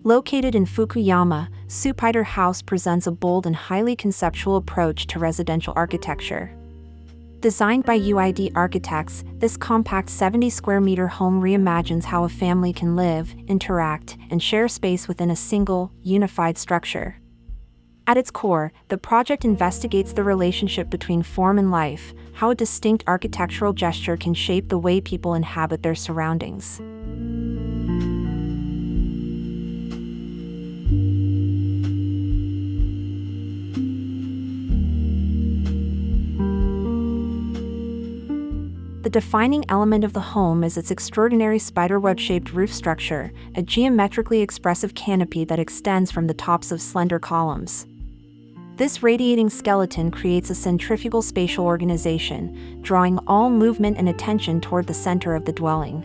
Located in Fukuyama, Su-pider House presents a bold and highly conceptual approach to residential architecture. Designed by UID Architects, this compact 70-square-meter home reimagines how a family can live, interact, and share space within a single, unified structure. At its core, the project investigates the relationship between form and life, how a distinct architectural gesture can shape the way people inhabit their surroundings. The defining element of the home is its extraordinary spiderweb-shaped roof structure, a geometrically expressive canopy that extends from the tops of slender columns. This radiating skeleton creates a centrifugal spatial organization, drawing all movement and attention toward the center of the dwelling.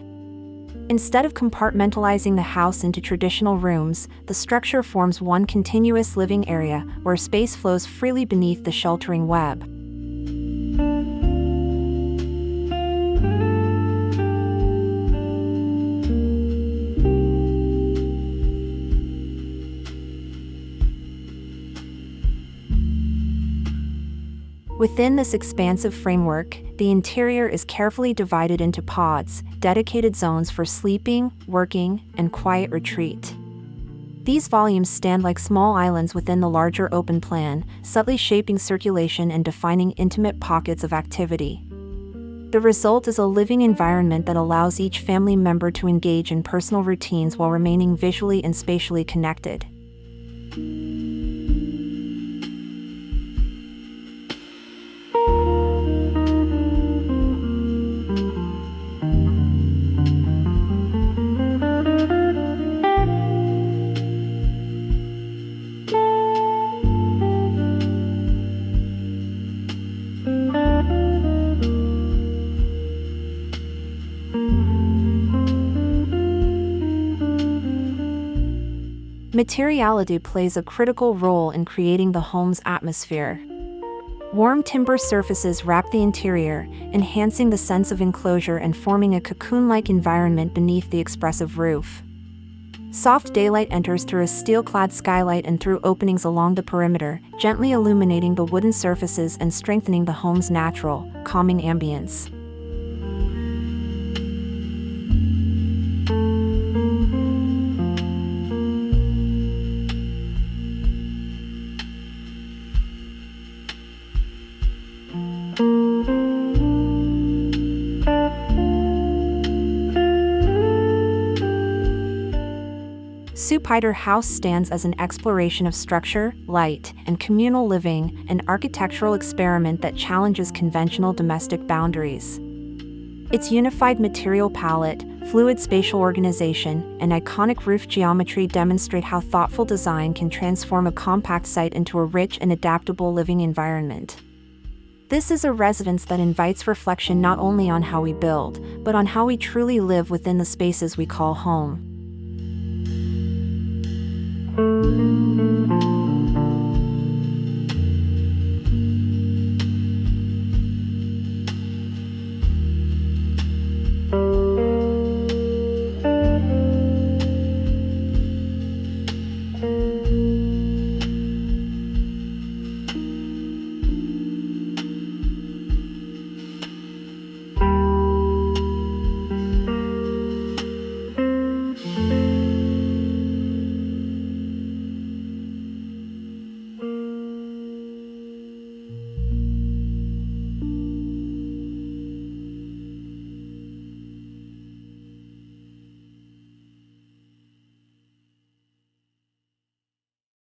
Instead of compartmentalizing the house into traditional rooms, the structure forms one continuous living area where space flows freely beneath the sheltering web. Within this expansive framework, the interior is carefully divided into pods, dedicated zones for sleeping, working, and quiet retreat. These volumes stand like small islands within the larger open plan, subtly shaping circulation and defining intimate pockets of activity. The result is a living environment that allows each family member to engage in personal routines while remaining visually and spatially connected. Materiality plays a critical role in creating the home's atmosphere. Warm timber surfaces wrap the interior, enhancing the sense of enclosure and forming a cocoon-like environment beneath the expressive roof. Soft daylight enters through a steel-clad skylight and through openings along the perimeter, gently illuminating the wooden surfaces and strengthening the home's natural, calming ambience. Su-pider House stands as an exploration of structure, light, and communal living, an architectural experiment that challenges conventional domestic boundaries. Its unified material palette, fluid spatial organization, and iconic roof geometry demonstrate how thoughtful design can transform a compact site into a rich and adaptable living environment. This is a residence that invites reflection not only on how we build, but on how we truly live within the spaces we call home.